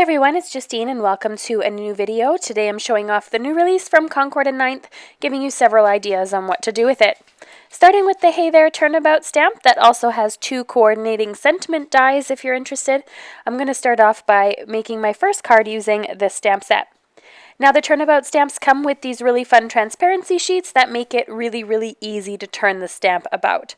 everyone, it's Justine and welcome to a new video. Today I'm showing off the new release from Concord and Ninth, giving you several ideas on what to do with it. Starting with the Hey There Turnabout stamp that also has two coordinating sentiment dies if you're interested. I'm going to start off by making my first card using this stamp set. Now the Turnabout stamps come with these really fun transparency sheets that make it really easy to turn the stamp about.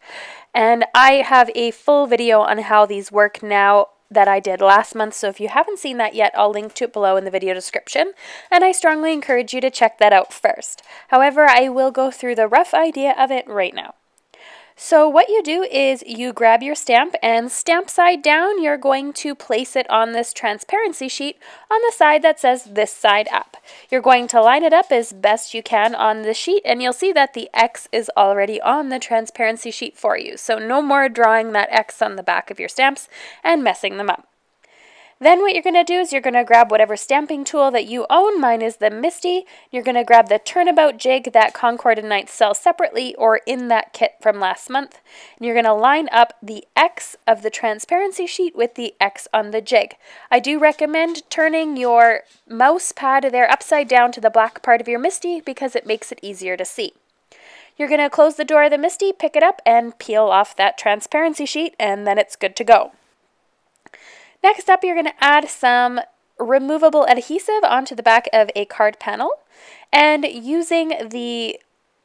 And I have a full video on how these work now that I did last month, so if you haven't seen that yet, I'll link to it below in the video description, and I strongly encourage you to check that out first. However, I will go through the rough idea of it right now. So what you do is you grab your stamp and stamp side down, you're going to place it on this transparency sheet on the side that says this side up. You're going to line it up as best you can on the sheet and you'll see that the X is already on the transparency sheet for you. So no more drawing that X on the back of your stamps and messing them up. Then what you're going to do is you're going to grab whatever stamping tool that you own. Mine is the Misty. You're going to grab the Turnabout jig that Concord and Ninth sell separately or in that kit from last month. And you're going to line up the X of the transparency sheet with the X on the jig. I do recommend turning your mouse pad there upside down to the black part of your Misty because it makes it easier to see. You're going to close the door of the Misty, pick it up, and peel off that transparency sheet, and then it's good to go. Next up, you're going to add some removable adhesive onto the back of a card panel. And using the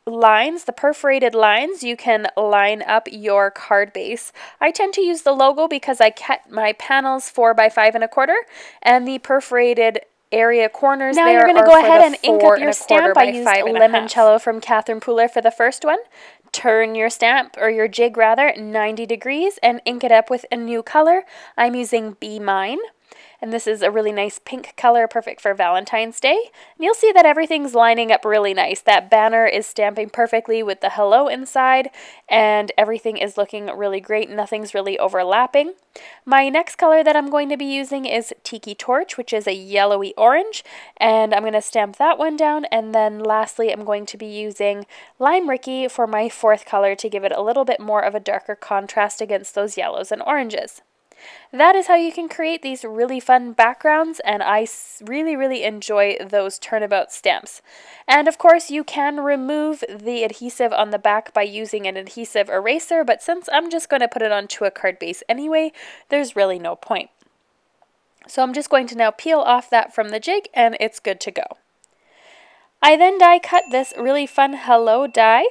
lines, the perforated lines, you can line up your card base. I tend to use the logo because I cut my panels 4 by 5 1/4, and the perforated area corners now there are for the 4 1/4 by 5 1/2. Now you're going to go ahead and ink up your stamp. I used Limoncello from Catherine Pooler for the first one. Turn your stamp, or your jig rather, 90 degrees and ink it up with a new color. I'm using Be Mine, and this is a really nice pink color, perfect for Valentine's Day. And you'll see that everything's lining up really nice. That banner is stamping perfectly with the hello inside, and everything is looking really great. Nothing's really overlapping. My next color that I'm going to be using is Tiki Torch, which is a yellowy orange, and I'm going to stamp that one down. And then lastly, I'm going to be using Lime Rickey for my fourth color to give it a little bit more of a darker contrast against those yellows and oranges. That is how you can create these really fun backgrounds, and I really enjoy those Turnabout stamps. And of course you can remove the adhesive on the back by using an adhesive eraser, but since I'm just going to put it onto a card base anyway, there's really no point. So I'm just going to now peel off that from the jig and it's good to go. I then die cut this really fun hello die.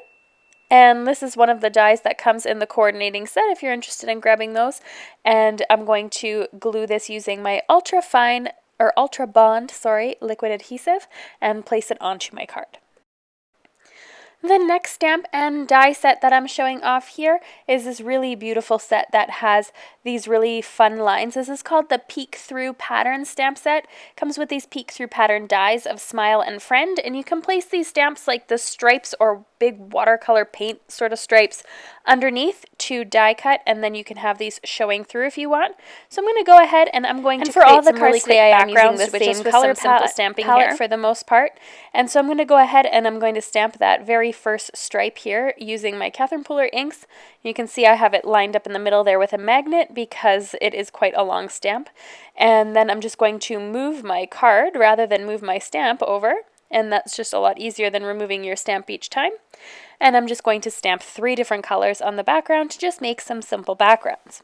And this is one of the dies that comes in the coordinating set if you're interested in grabbing those. And I'm going to glue this using my Ultra Bond liquid adhesive and place it onto my card. The next stamp and die set that I'm showing off here is this really beautiful set that has these really fun lines. This is called the Peek Through Pattern stamp set. It comes with these peek through pattern dies of Smile and Friend, and you can place these stamps like the stripes or big watercolor paint sort of stripes underneath to die cut, and then you can have these showing through if you want. So I'm going to go ahead and I'm going to create all the some really quick backgrounds with just color simple stamping palette here for the most part. And so I'm going to go ahead and I'm going to stamp that very first stripe here using my Catherine Pooler inks. You can see I have it lined up in the middle there with a magnet because it is quite a long stamp. And then I'm just going to move my card rather than move my stamp over. And that's just a lot easier than removing your stamp each time. And I'm just going to stamp 3 different colors on the background to just make some simple backgrounds.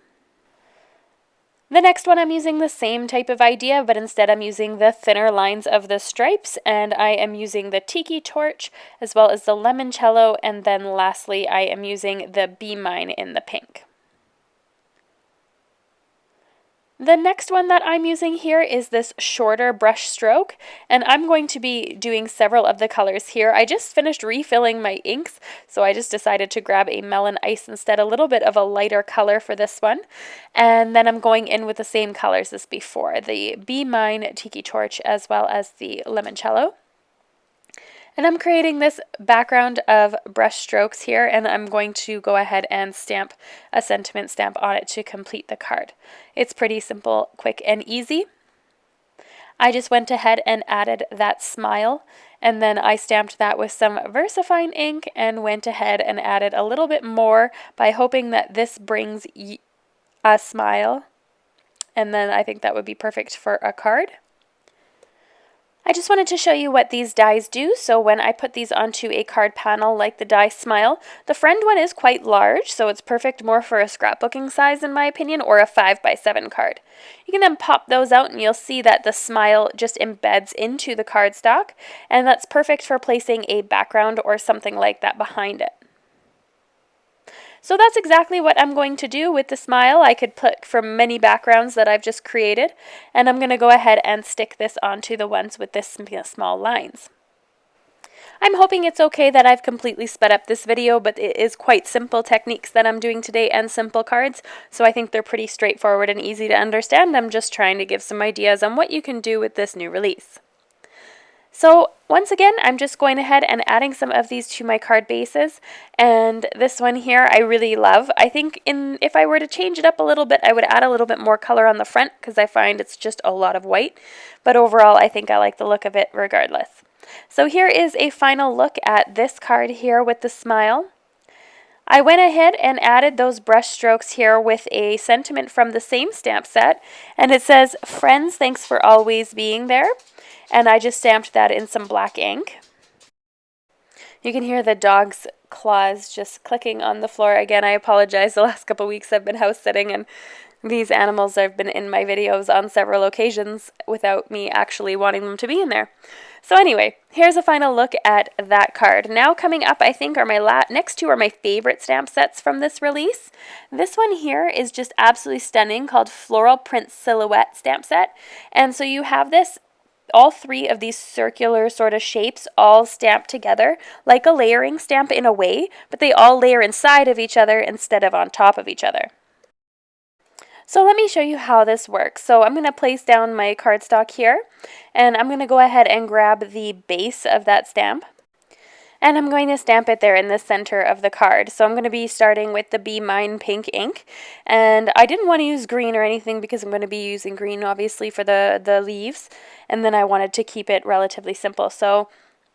The next one I'm using the same type of idea, but instead I'm using the thinner lines of the stripes, and I am using the Tiki Torch as well as the Limoncello, and then lastly I am using the Be Mine in the pink. The next one that I'm using here is this shorter brush stroke, and I'm going to be doing several of the colors here. I just finished refilling my inks, so I just decided to grab a Melon Ice instead, a little bit of a lighter color for this one. And then I'm going in with the same colors as before, the Be Mine Tiki Torch as well as the Limoncello. And I'm creating this background of brush strokes here, and I'm going to go ahead and stamp a sentiment stamp on it to complete the card. It's pretty simple, quick, and easy. I just went ahead and added that smile, and then I stamped that with some VersaFine ink and went ahead and added a little bit more by hoping that this brings a smile. and then I think that would be perfect for a card. I just wanted to show you what these dies do. So when I put these onto a card panel like the die Smile, the friend one is quite large, so it's perfect more for a scrapbooking size in my opinion, or a 5x7 card. You can then pop those out and you'll see that the Smile just embeds into the cardstock, and that's perfect for placing a background or something like that behind it. So that's exactly what I'm going to do with the Smile. I could pick from many backgrounds that I've just created, and I'm going to go ahead and stick this onto the ones with this small lines. I'm hoping it's okay that I've completely sped up this video, but it is quite simple techniques that I'm doing today and simple cards, so I think they're pretty straightforward and easy to understand. I'm just trying to give some ideas on what you can do with this new release. So once again, I'm just going ahead and adding some of these to my card bases, and this one here I really love. I think if I were to change it up a little bit, I would add a little bit more color on the front because I find it's just a lot of white, but overall I think I like the look of it regardless. So here is a final look at this card here with the Smile. I went ahead and added those brush strokes here with a sentiment from the same stamp set, and it says, "Friends, thanks for always being there." And I just stamped that in some black ink. You can hear the dog's claws just clicking on the floor. Again, I apologize. The last couple weeks I've been house sitting, and these animals have been in my videos on several occasions without me actually wanting them to be in there. So anyway, here's a final look at that card. Now coming up, I think, are my next two are my favorite stamp sets from this release. This one here is just absolutely stunning, called Floral Print Silhouette stamp set. And so you have this, all three of these circular sort of shapes all stamped together like a layering stamp in a way, but they all layer inside of each other instead of on top of each other. So let me show you how this works. So I'm going to place down my cardstock here, and I'm going to go ahead and grab the base of that stamp, and I'm going to stamp it there in the center of the card. So I'm going to be starting with the Be Mine pink ink, and I didn't want to use green or anything because I'm going to be using green obviously for the leaves, and then I wanted to keep it relatively simple. So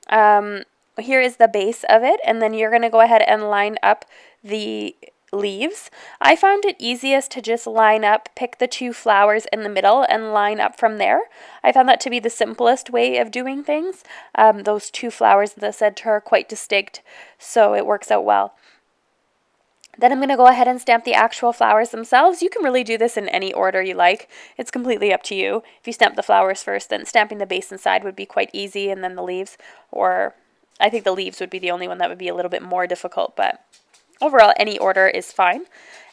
here is the base of it, and then you're going to go ahead and line up the leaves. I found it easiest to just line up, pick the two flowers in the middle and line up from there. I found that to be the simplest way of doing things. Those two flowers in the center are quite distinct, so it works out well. Then I'm going to go ahead and stamp the actual flowers themselves. You can really do this in any order you like. It's completely up to you. If you stamp the flowers first, then stamping the base inside would be quite easy, and then the leaves, or I think the leaves would be the only one that would be a little bit more difficult, but overall, any order is fine.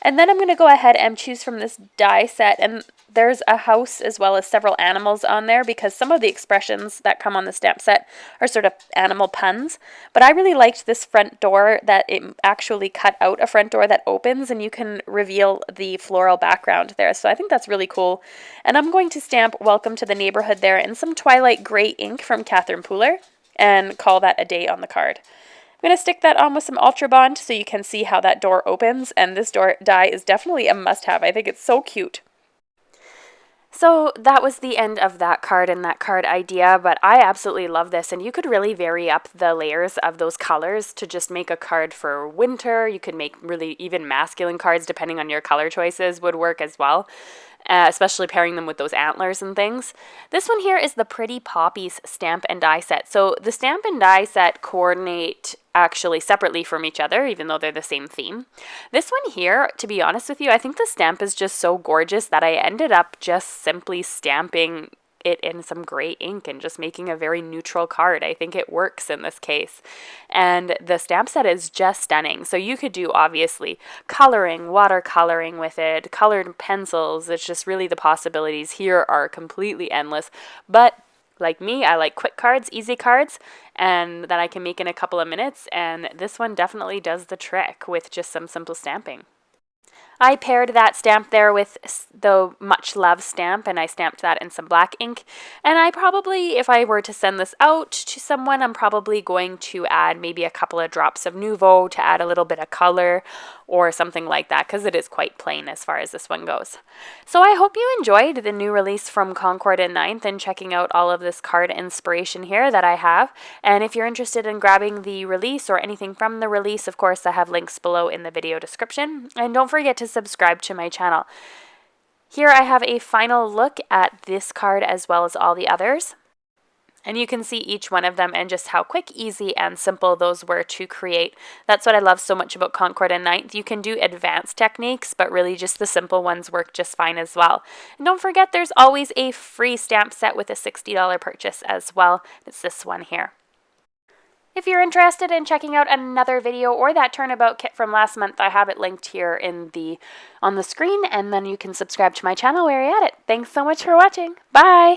And then I'm going to go ahead and choose from this die set, and there's a house as well as several animals on there because some of the expressions that come on the stamp set are sort of animal puns. But I really liked this front door, that it actually cut out a front door that opens and you can reveal the floral background there. So I think that's really cool. And I'm going to stamp Welcome to the Neighborhood there in some Twilight gray ink from Catherine Pooler and call that a day on the card. I'm going to stick that on with some Ultra Bond so you can see how that door opens, and this door die is definitely a must-have. I think it's so cute. So that was the end of that card and that card idea, but I absolutely love this, and you could really vary up the layers of those colors to just make a card for winter. You could make really even masculine cards depending on your color choices would work as well. Especially pairing them with those antlers and things. This one here is the Pretty Poppies stamp and die set. So the stamp and die set coordinate actually separately from each other, even though they're the same theme. This one here, to be honest with you, I think the stamp is just so gorgeous that I ended up just simply stamping it in some gray ink and just making a very neutral card. I think it works in this case. And the stamp set is just stunning. So you could do obviously coloring, watercoloring with it, colored pencils. It's just really the possibilities here are completely endless. But like me, I like quick cards, easy cards, and that I can make in a couple of minutes. And this one definitely does the trick with just some simple stamping. I paired that stamp there with the Much Love stamp, and I stamped that in some black ink. And I probably, if I were to send this out to someone, I'm probably going to add maybe a couple of drops of Nouveau to add a little bit of color or something like that, because it is quite plain as far as this one goes. So I hope you enjoyed the new release from Concord and 9th and checking out all of this card inspiration here that I have. And if you're interested in grabbing the release or anything from the release, of course, I have links below in the video description. And don't forget to subscribe to my channel. Here I have a final look at this card as well as all the others. And you can see each one of them and just how quick, easy, and simple those were to create. That's what I love so much about Concord and Ninth. You can do advanced techniques, but really just the simple ones work just fine as well. And don't forget, there's always a free stamp set with a $60 purchase as well. It's this one here. If you're interested in checking out another video or that turnabout kit from last month, I have it linked here on the screen, and then you can subscribe to my channel where you're at it. Thanks so much for watching. Bye!